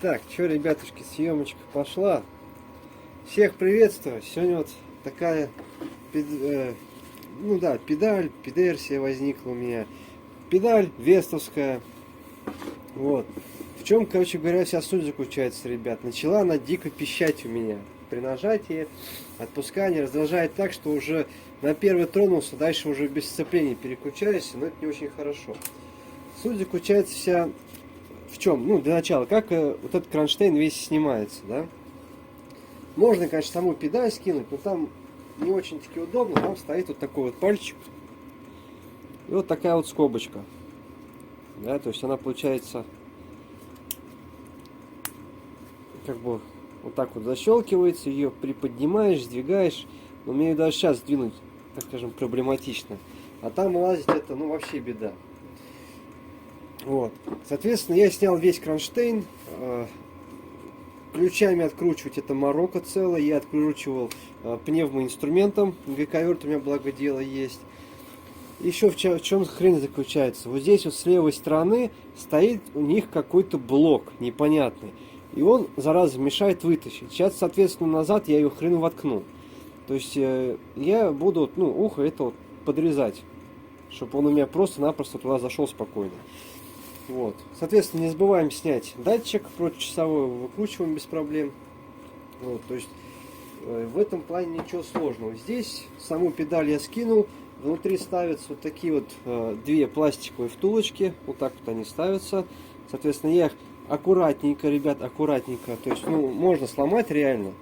Так, что, ребятушки, съемочка пошла. Всех приветствую. Сегодня вот такая, педаль, педерсия возникла у меня. Педаль вестовская. Вот. В чем, короче говоря, вся суть заключается, ребят. Начала она дико пищать у меня. При нажатии, отпускании раздражает так, что уже на первый тронулся, дальше уже без сцепления переключаешься, но это не очень хорошо. Суть заключается вся в чем? Ну, для начала, как вот этот кронштейн весь снимается, да? Можно, конечно, саму педаль скинуть, но там не очень-таки удобно. Там стоит вот такой вот пальчик. И вот такая вот скобочка. Да, то есть она получается как бы вот так вот защелкивается, ее приподнимаешь, сдвигаешь. Но мне ее даже сейчас сдвинуть, так скажем, проблематично. А там лазить это, ну, вообще беда. Вот. Соответственно, я снял весь кронштейн. Ключами откручивать это морока целое. Я откручивал пневмоинструментом. ГК-верт у меня, благо дело, есть. Еще в чем хрень заключается? Вот здесь вот с левой стороны стоит у них какой-то блок непонятный. И он, зараза, мешает вытащить. Сейчас, соответственно, назад я ее хрен воткну. То есть я буду, ну, ухо это вот подрезать. Чтобы он у меня просто-напросто туда зашел спокойно. Вот. Соответственно, не забываем снять датчик противочасовой, выкручиваем без проблем. Вот, то есть в этом плане ничего сложного. Здесь саму педаль я скинул. Внутри ставятся вот такие вот две пластиковые втулочки. Вот так вот они ставятся. Соответственно, я их аккуратненько, ребят, аккуратненько. То есть, ну, можно сломать реально.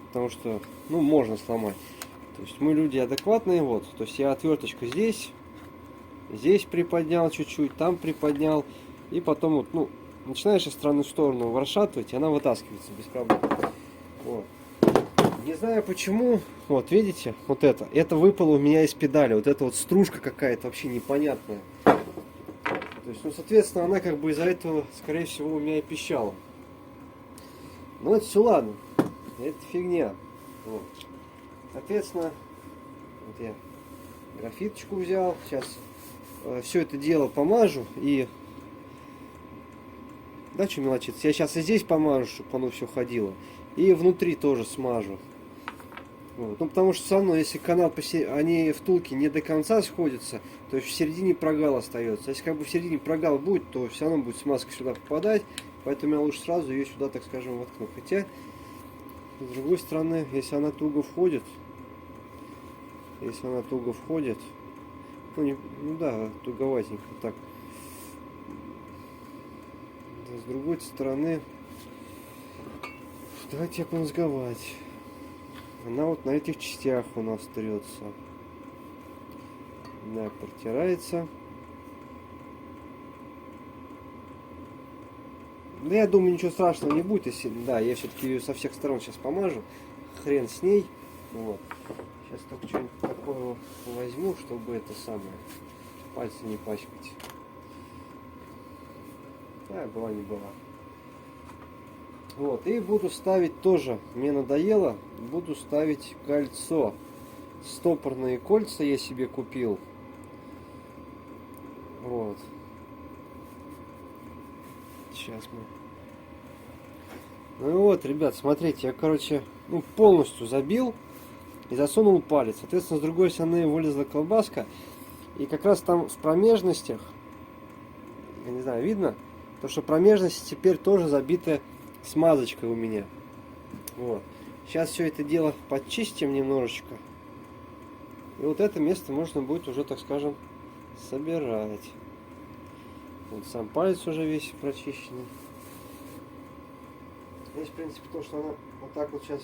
Потому что, ну, можно сломать. То есть мы люди адекватные. Вот. То есть я отверточку здесь приподнял чуть-чуть, там приподнял. И потом вот, ну, начинаешь из стороны в сторону расшатывать, и она вытаскивается без проблем. Вот. Не знаю почему, вот видите, вот это выпало у меня из педали. Вот эта вот стружка какая-то вообще непонятная. То есть, ну, соответственно, она как бы из-за этого, скорее всего, у меня и пищала. Но это все ладно. Это фигня. Вот. Соответственно, вот я графиточку взял. Сейчас все это дело помажу и... Да, что мелочиться? Я сейчас и здесь помажу, чтобы оно все ходило. И внутри тоже смажу. Вот. Ну, потому что все равно, если канал, они втулки не до конца сходятся, то есть в середине прогал остается. Если как бы в середине прогал будет, то все равно будет смазка сюда попадать. Поэтому я лучше сразу ее сюда, так скажем, воткну. Хотя, с другой стороны, если она туго входит, ну да, туговатенько так. С другой стороны, давайте я разговаривать. Она вот на этих частях у нас трется. Да, протирается. Да, я думаю, ничего страшного не будет, если... Да, я все-таки ее со всех сторон сейчас помажу. Хрен с ней. Вот. Сейчас только что-нибудь такое возьму, чтобы это самое... Пальцы не пачкать. Да, была не была. Вот, и буду ставить тоже, мне надоело, буду ставить кольцо. Стопорные кольца я себе купил. Вот. Сейчас мы... Ну вот, ребят, смотрите, я, короче, ну, полностью забил и засунул палец. Соответственно, с другой стороны вылезла колбаска. И как раз там в промежностях, я не знаю, видно? То, что промежность теперь тоже забита смазочкой у меня. Вот. Сейчас все это дело подчистим немножечко. И вот это место можно будет уже, так скажем, собирать. Вот сам палец уже весь прочищенный. Здесь, в принципе, то, что она вот так вот сейчас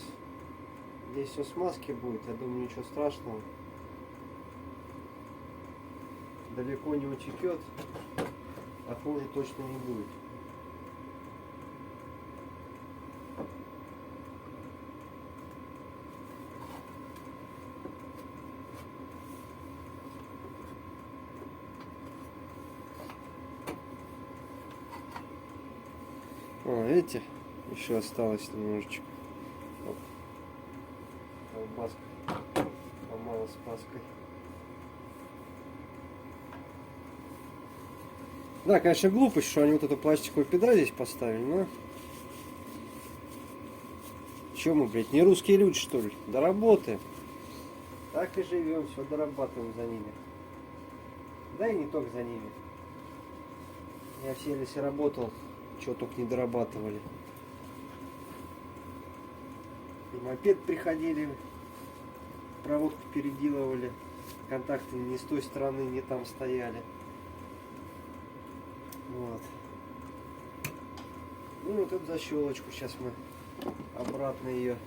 здесь все смазки будет, я думаю, ничего страшного. Далеко не утекет, а хуже точно не будет. О, видите, еще осталось немножечко. Оп. Колбаска помалась паской. Да, конечно, глупость, что они вот эту пластиковую педаль здесь поставили, но Чем мы, блядь, не русские люди, что ли? Доработаем. Так и живем, все дорабатываем за ними. Да и не только за ними. Я в сервисе работал, чего только не дорабатывали. И мопед приходили, проводку переделывали, контакты не с той стороны, не там стояли. Вот. Ну вот эту защелочку сейчас мы обратно ее.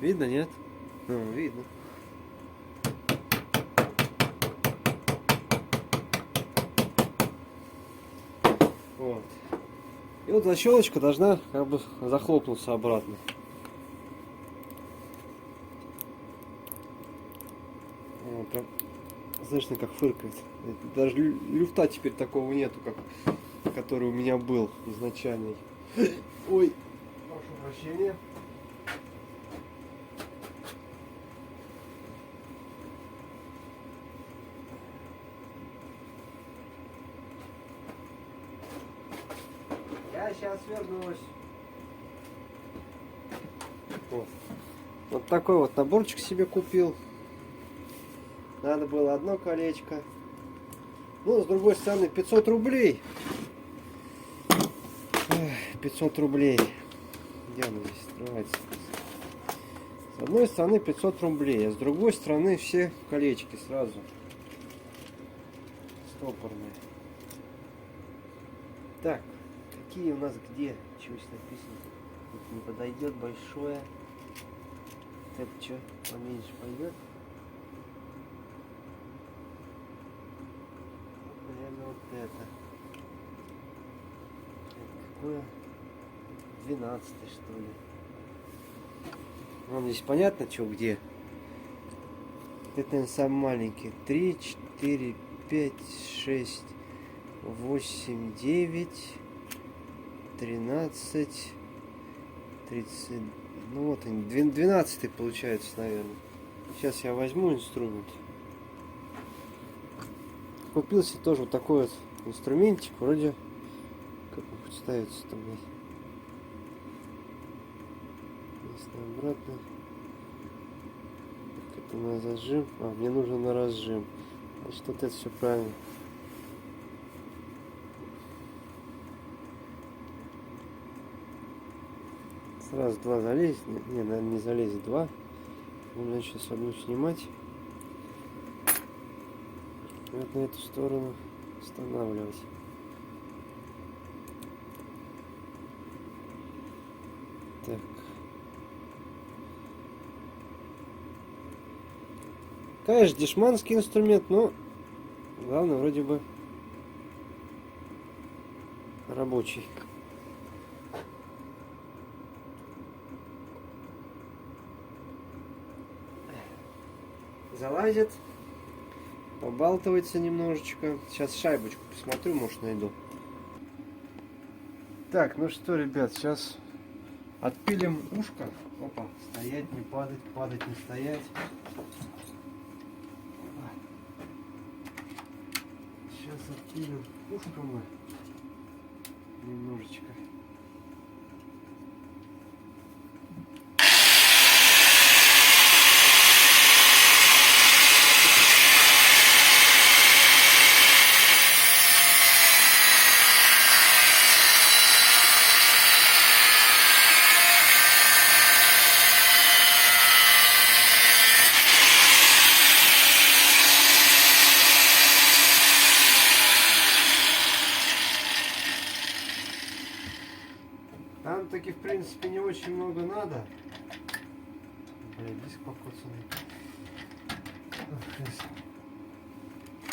Видно, нет? Ну, видно. Вот. И вот защелочка должна как бы захлопнуться обратно. Вот, прям, слышно, как фыркает. Даже люфта теперь такого нету, как который у меня был изначальный. Ой, прошу прощения. Я сейчас вернусь. Вот такой вот наборчик себе купил. Надо было одно колечко. Ну, с другой стороны, 500 рублей. 500 рублей. Где оно здесь открывается? С одной стороны 500 рублей, а с другой стороны все колечки сразу. Стопорные. Так, какие у нас где? Чего здесь написано? Тут не подойдет большое. Это что, поменьше пойдет? Наверное, вот это. Это какое? 12, что ли? Вон здесь понятно, что где. Это, наверное, самый маленький. 3, 4, 5, 6, 8, 9, 13, 30. Ну вот они, 12 получается, наверное. Сейчас я возьму инструмент. Купил себе тоже вот такой вот инструментик. Вроде как он хоть ставится там. Если обратно. Это на зажим. А, мне нужно на разжим. Значит, вот это все правильно. Сразу два залезет. Не, наверное, не залезет два. Нужно сейчас одну снимать. И вот на эту сторону устанавливать. Так. Конечно, дешманский инструмент, но главное вроде бы рабочий. Залазит, побалтывается немножечко. Сейчас шайбочку посмотрю, может найду. Так, ну что, ребят, сейчас отпилим ушко. Опа, стоять, не падать, падать, не стоять. Сейчас отпилим ушко мы немножечко. Там таки в принципе не очень много надо. Блин, диск покоцанный.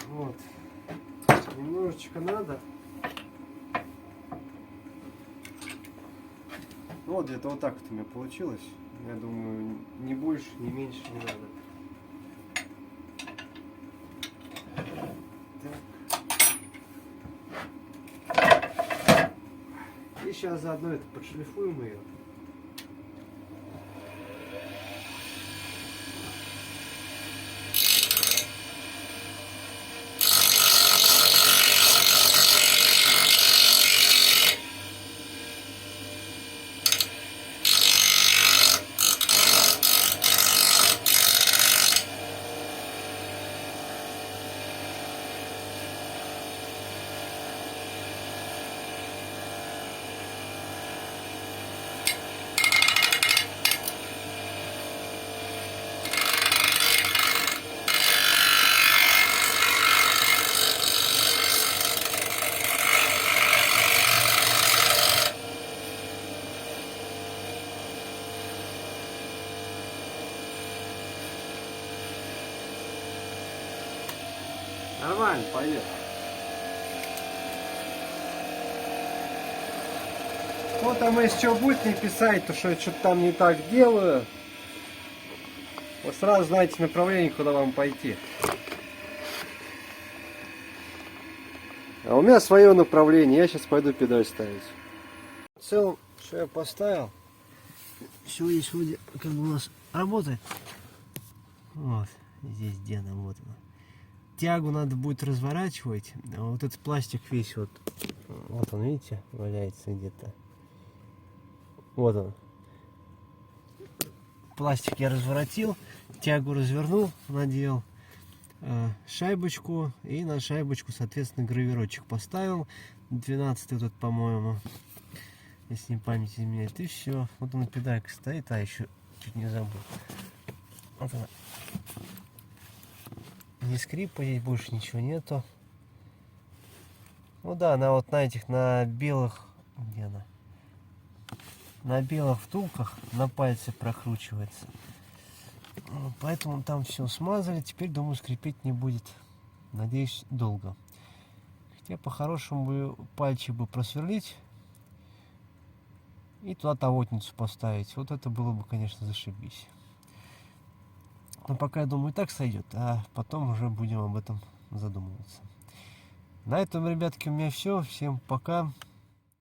Вот. Немножечко надо. Ну вот где-то вот так вот у меня получилось. Я думаю, ни больше, ни меньше не надо. И сейчас заодно это подшлифуем ее. Нормально, поверь. Ну там если что будет не писать, то что я что-то там не так делаю. Вы сразу знаете направление, куда вам пойти. А у меня свое направление, я сейчас пойду педаль ставить. В целом, что я поставил, все есть вроде как бы у нас работает. Вот, здесь где она, вот она. Тягу надо будет разворачивать, а вот этот пластик весь вот он, видите, валяется где-то. Вот он. Пластик я разворотил, тягу развернул, надел шайбочку и на шайбочку, соответственно, гравировочек поставил. 12 вот этот, по-моему, если не память изменяет. И все. Вот она педалька стоит, а еще чуть не забыл. Вот она. Не скрипа, здесь больше ничего нету. Ну да, она вот на этих, на белых, где она? На белых втулках на пальце прокручивается. Поэтому там все смазали. Теперь, думаю, скрипеть не будет. Надеюсь, долго. Хотя по-хорошему бы пальчик бы просверлить и туда тавотницу поставить. Вот это было бы, конечно, зашибись. Но пока, я думаю, и так сойдет, а потом уже будем об этом задумываться. На этом, ребятки, у меня все. Всем пока.